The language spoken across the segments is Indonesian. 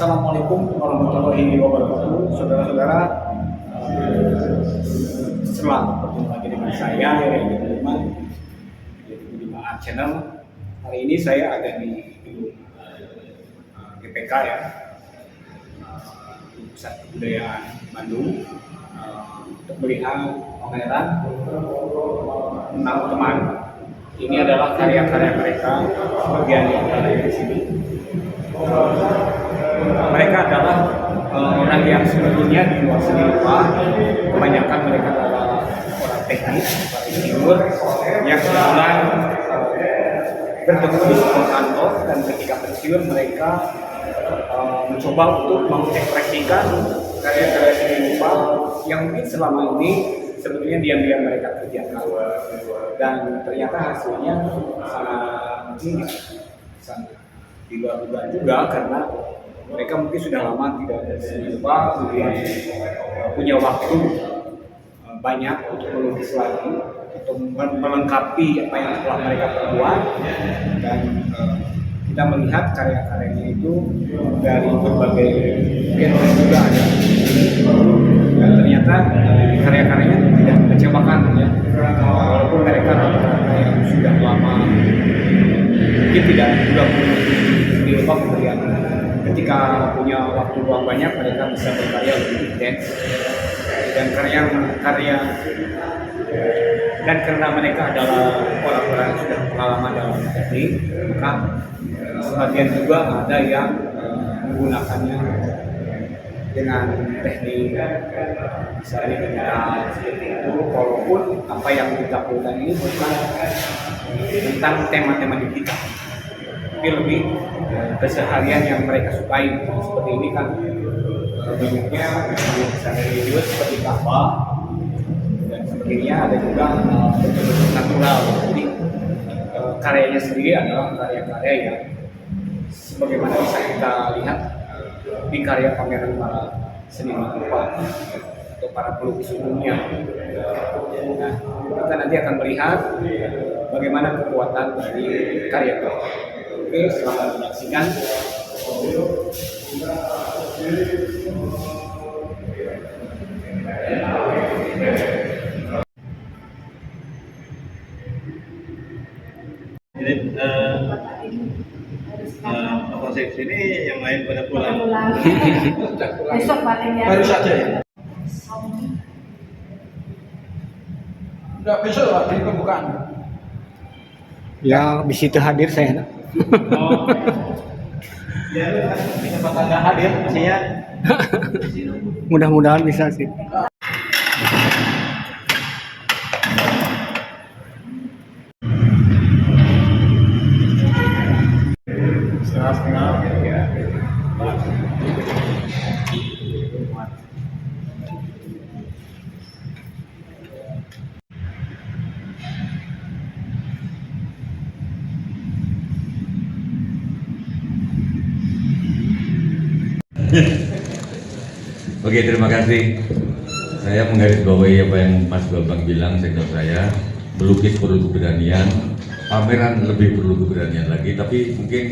Assalamualaikum warahmatullahi wabarakatuh, saudara-saudara. Selamat berjumpa lagi dengan saya, Randy Budiman, di Budiman Channel. Hari ini saya ada di gedung GPK ya, Pusat Kebudayaan Bandung, untuk melihat pameran 6 teman. Ini adalah karya-karya mereka, sebagian yang ada di sini. Mereka adalah orang yang sebetulnya di luar seni rupa, kebanyakan mereka adalah orang teknis, insinyur yang kebetulan bertemu di sebuah kantor, dan ketika pensiun mereka mencoba untuk mengekspresikan karya-karya seni rupa yang mungkin selama ini sebetulnya diam-diam mereka kerjakan, dan ternyata hasilnya sangat di luar dugaan juga, karena mereka mungkin sudah lama tidak berseni rupa, kemudian punya waktu banyak untuk melukis lagi, untuk melengkapi apa yang telah mereka perbuat. Dan kita melihat karya-karyanya itu dari berbagai genre juga ada, dan ternyata karya-karyanya tidak mengecewakan ya, walaupun mereka rata-rata yang sudah lama mungkin tidak juga di lupa kemudian ketika punya waktu luang banyak mereka bisa berkarya lebih intens, dan karena mereka adalah orang-orang yang sudah pengalaman dalam teknik, maka sebagian juga ada yang menggunakannya dengan teknik misalnya digital seperti itu, walaupun apa yang ditampilkan ini bukan tentang tema-tema digital, tapi lebih keseharian yang mereka sukai. Seperti ini kan banyaknya misalnya video seperti Ka'bah, dan sepertinya ada juga bentuk-bentuk natural. Jadi karyanya sendiri adalah karya-karya yang sebagaimana bisa kita lihat di karya pameran para seniman rupa atau para pelukis umumnya. Nah, kita nanti akan melihat bagaimana kekuatan dari karya itu. Oke, selamat menyaksikan. Jadi konsep ini yang lain pada pulang. Besok paling ya. Baru saja ya. Enggak, besok Pak, di pembukaan. Ya, di situ hadir saya. Oh, ya, kesempatan nggak hadir, maksudnya. Mudah-mudahan bisa sih. Setengah-setengah ya. Oke, terima kasih. Saya menggarisbawahi apa yang Mas Bambang bilang, sektor saya melukis perlu keberanian, pameran lebih perlu keberanian lagi. Tapi mungkin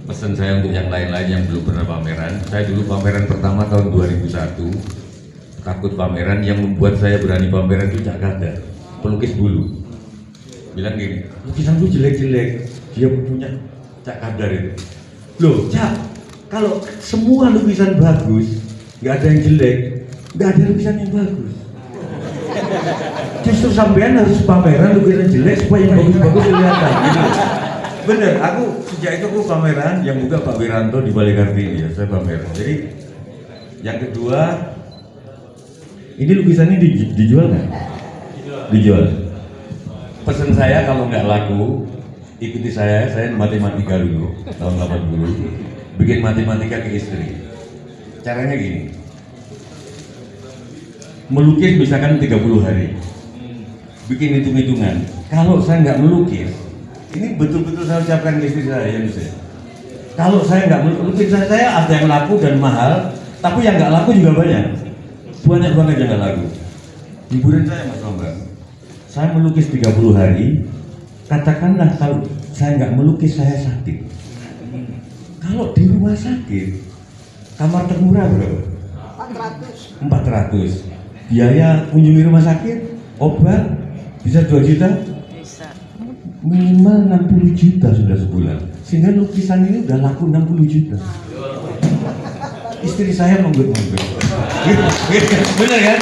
pesan saya untuk yang lain-lain yang belum pernah pameran. Saya dulu pameran pertama tahun 2001, takut pameran. Yang membuat saya berani pameran itu Cak Kadar, pelukis bulu. Bilang gini, lukisan lu jelek-jelek, dia punya Cak Kadar itu. Loh Cak, kalau semua lukisan bagus, nggak ada yang jelek, nggak ada lukisan yang bagus. Justru sampean harus pameran lukisan jelek supaya yang bagus-bagus kelihatan. Gitu. Bener, aku sejak itu aku pameran, yang buka Pak Wiranto di Balai Kartini ya, saya pameran. Jadi yang kedua, ini lukisannya dijual nggak? Dijual. Pesan saya kalau nggak laku, ikuti saya matematika dulu tahun 80. Bikin matematika ke istri. Caranya gini, melukis misalkan 30 hari, bikin hitung-hitungan. Kalau saya nggak melukis, ini betul-betul saya ucapkan ke istri saya, ya misalnya. Kalau saya nggak melukis, saya ada yang laku dan mahal, tapi yang nggak laku juga banyak banget yang nggak laku. Hiburan saya Mas Bambang, saya melukis 30 hari, katakanlah kalau saya nggak melukis saya sakit. Kalau di rumah sakit, kamar termurah berapa? 400. Biaya kunjungi rumah sakit, obat bisa 2 juta? Bisa. Minimal 60 juta sudah sebulan. Sehingga lukisan ini udah laku 60 juta. Istri saya menggut-menggut. Bener kan?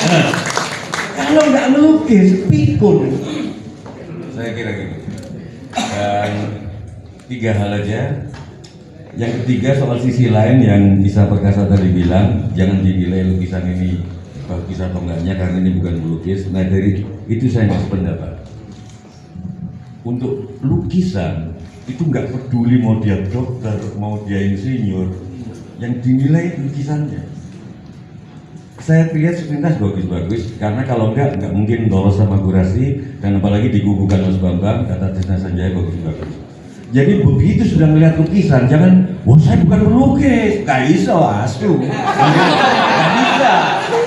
Kalau nggak melukis, pikun. Saya kira gitu. Dan 3 hal aja. Yang ketiga soal sisi lain yang Isa Perkasa tadi bilang, jangan dinilai lukisan ini bagus atau enggaknya karena ini bukan melukis. Nah dari itu saya nggak sependapat. Untuk lukisan itu nggak peduli mau dia dokter, mau dia insinyur, yang dinilai lukisannya. Saya lihat sepintas bagus-bagus karena kalau nggak mungkin lolos sama kurasi, dan apalagi diguguhkan Mas Bambang kata Tisna Sanjaya bagus-bagus. Jadi begitu sudah melihat lukisan, jangan, wah saya bukan pelukis, nggak bisa asu, nggak bisa.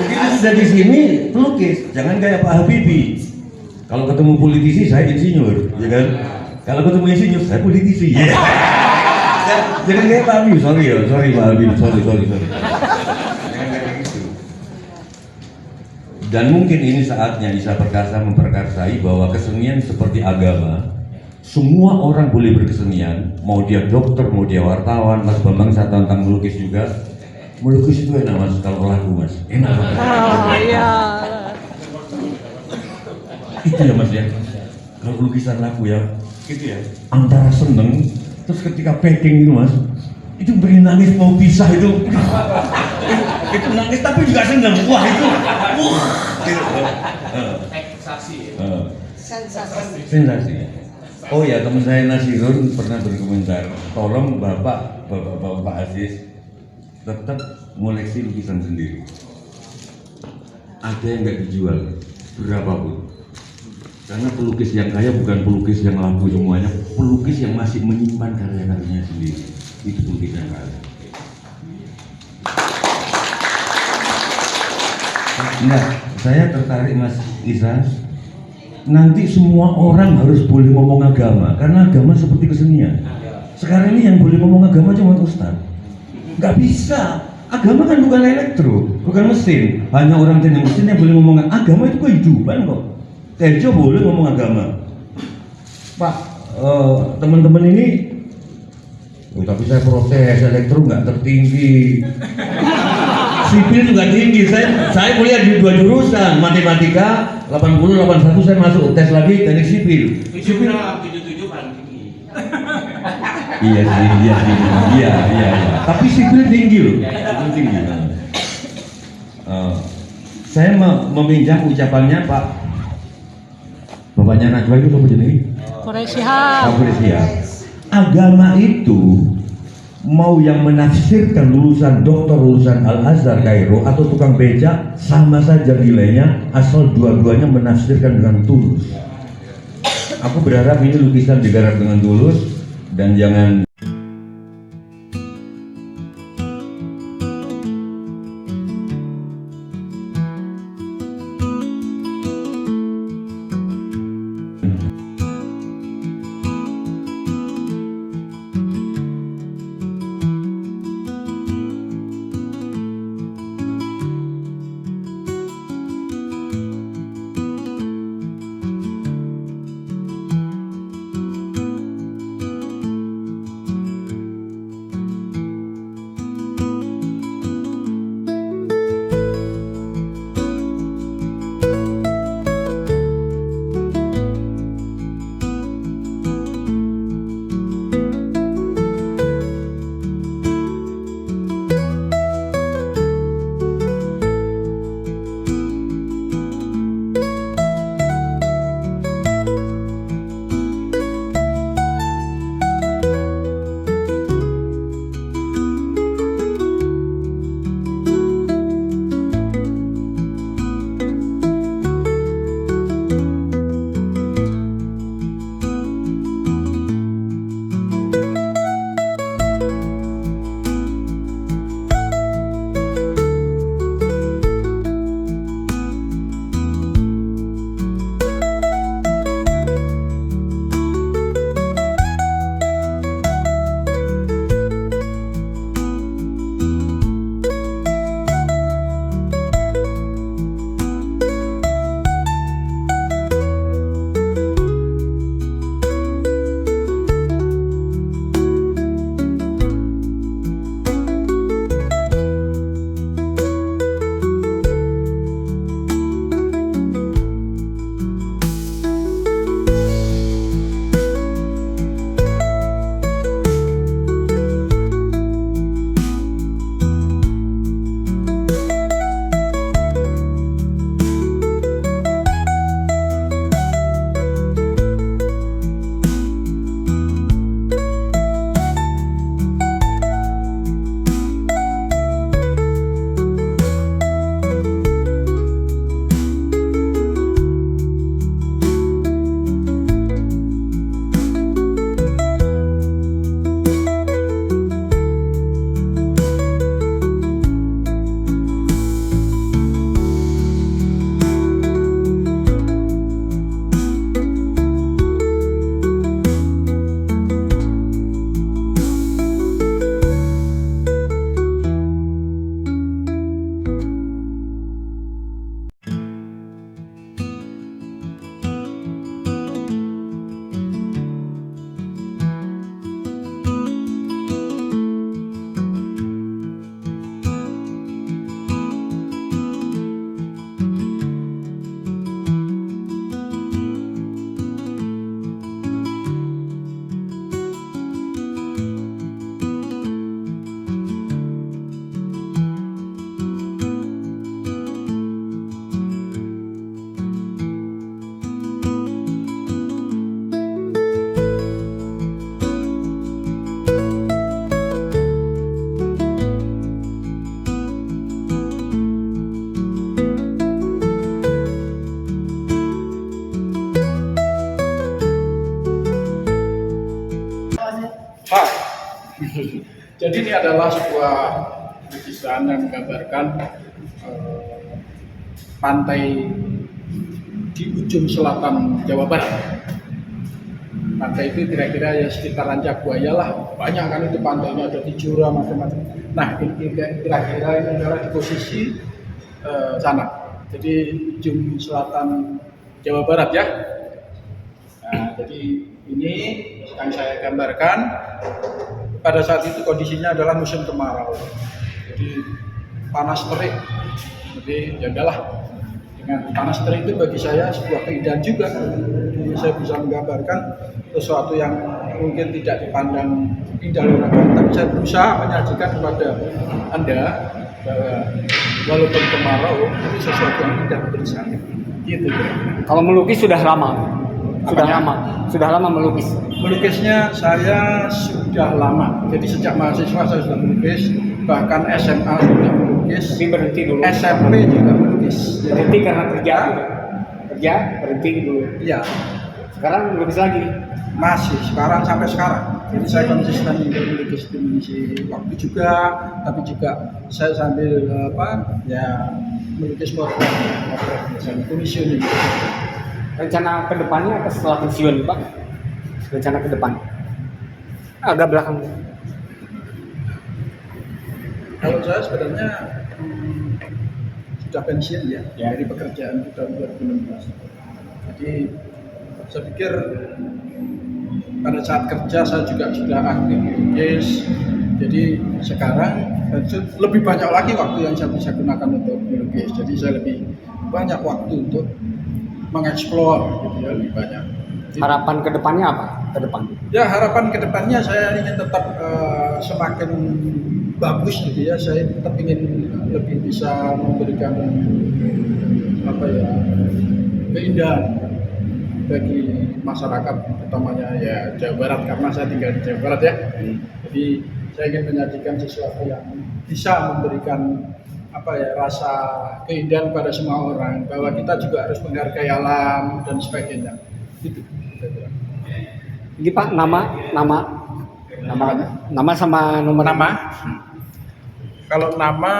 Begitu sudah di sini pelukis, jangan kayak Pak Habibie. Kalau ketemu politisi saya insinyur, ya kan? Kalau ketemu insinyur saya politisi. Ya. Jangan kayak Pak Habibie, sorry Pak Habibie, sorry. Jangan kayak gitu. Dan mungkin ini saatnya Isa Perkasa memperkasai bahwa kesenian seperti agama. Semua orang boleh berkesenian, mau dia dokter, mau dia wartawan. Mas Bambang saya tentang melukis juga. Melukis itu enak Mas, kalau lagu Mas, enak banget. Oh iya. Itu ya Mas ya, kalau lukisan lagu ya, gitu ya. Antara seneng, terus ketika packing itu Mas, itu pengen nangis mau pisah itu. Itu nangis tapi juga seneng. Wah itu, sensasi. Oh ya, teman saya Nasirun pernah berkomentar, tolong Bapak Aziz tetap ngoleksi lukisan sendiri. Ada yang nggak dijual, berapapun. Karena pelukis yang kaya bukan pelukis yang laku semuanya, pelukis yang masih menyimpan karya-karyanya sendiri. Itu pelukis yang kaya. Enggak, saya tertarik Mas Isa. Nanti semua orang harus boleh ngomong agama, karena agama seperti kesenian. Sekarang ini yang boleh ngomong agama cuma ustaz. Nggak bisa. Agama kan bukan elektro, bukan mesin. Hanya orang teknik mesin yang boleh ngomong agama, itu kehidupan kok. Tejo boleh ngomong agama. Pak, teman-teman ini, tapi saya protes, elektro nggak tertinggi. Sipil juga tinggi, saya kuliah di 2 jurusan, matematika 80, 81 saya masuk tes lagi teknik sipil. Sipil 77 paling tinggi. Iya. Tapi sipil tinggi loh, tinggi. Saya meminjam ucapannya Pak Bapaknya Najwa itu apa jenis? Korek Syihab. Agama itu mau yang menafsirkan lulusan doktor, lulusan Al-Azhar Kairo atau tukang becak sama saja nilainya asal dua-duanya menafsirkan dengan tulus. Aku berharap ini lukisan digarap dengan tulus dan jangan Jadi ini adalah sebuah lukisan yang menggambarkan pantai di ujung selatan Jawa Barat. Pantai itu kira-kira ya sekitar Rancak Buaya lah, banyak kan itu pantainya, ada di Jura macam-macam. Nah ini kira-kira ini adalah di posisi sana, jadi ujung selatan Jawa Barat ya. Nah, jadi ini yang saya gambarkan pada saat itu kondisinya adalah musim kemarau, jadi panas terik. Jadi ya udahlah, dengan panas terik itu bagi saya sebuah keindahan juga. Jadi saya bisa menggambarkan sesuatu yang mungkin tidak dipandang indah oleh orang, tapi saya berusaha menyajikan kepada Anda bahwa walaupun kemarau itu sesuatu yang indah bagi saya. Gitu. Kalau melukis sudah lama? Sudah lama melukis? Melukisnya saya sudah lama, jadi sejak mahasiswa saya sudah melukis, bahkan SMA sudah melukis. Tapi berhenti dulu? SMP juga melukis. Berhenti karena kerja? Berhenti dulu? Iya. Sekarang melukis lagi? Masih, sampai sekarang. Jadi saya konsisten untuk melukis di mengisi waktu juga, tapi juga saya sambil melukis potret misalnya pensiun ini. Rencana ke depannya atau setelah pensiun, Pak? Rencana ke depan? Agak belakang. Kalau saya sebenarnya sudah pensiun ya, dari pekerjaan sudah 2016. Jadi saya pikir pada saat kerja saya juga sudah aktif melukis. Jadi sekarang lebih banyak lagi waktu yang saya bisa gunakan untuk melukis. Jadi saya lebih banyak waktu untuk mengeksplor gitu ya, lebih banyak. Harapan ke depannya apa? Ke depan? Ya harapan ke depannya saya ingin tetap semakin bagus gitu ya. Saya tetap ingin lebih bisa memberikan keindahan bagi masyarakat, utamanya ya Jawa Barat, karena saya tinggal di Jawa Barat ya. Jadi saya ingin menyajikan sesuatu yang bisa memberikan rasa keindahan pada semua orang, bahwa kita juga harus menghargai alam dan sebagainya. Gitu. Ini Pak, nama sama nomor Nama? Kalau nama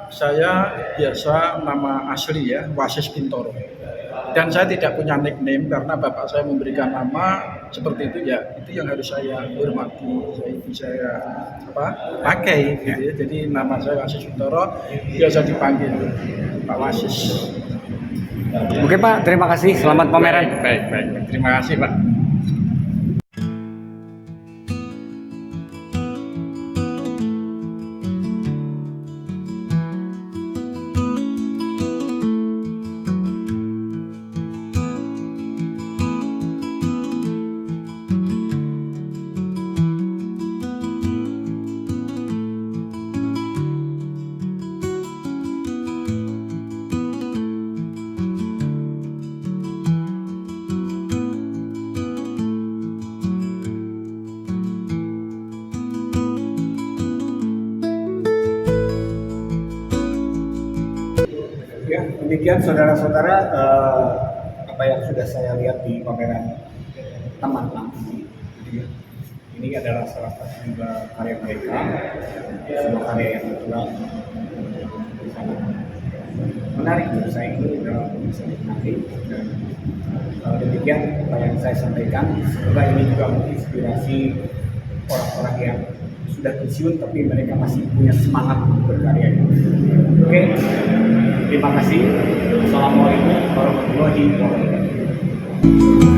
saya biasa nama asli ya, Wasis Bintoro. Dan saya tidak punya nickname karena bapak saya memberikan nama seperti itu ya, itu yang harus saya hormati, saya pakai gitu ya. Jadi nama saya Wasis Bintoro, biasa dipanggil Pak Wasis. Oke Pak, terima kasih, selamat pameran. Baik. Terima kasih Pak. Ya, demikian saudara-saudara apa yang sudah saya lihat di pameran teman nanti. Ini adalah salah satu juga karya mereka, sebuah karya yang natural, menarik menurut saya. Ini adalah bisa menarik. Dan demikian apa yang saya sampaikan. Semoga ini juga menginspirasi orang-orang yang sudah pensiun tapi mereka masih punya semangat berkarya. Oke. Terima kasih. Assalamualaikum warahmatullahi wabarakatuh.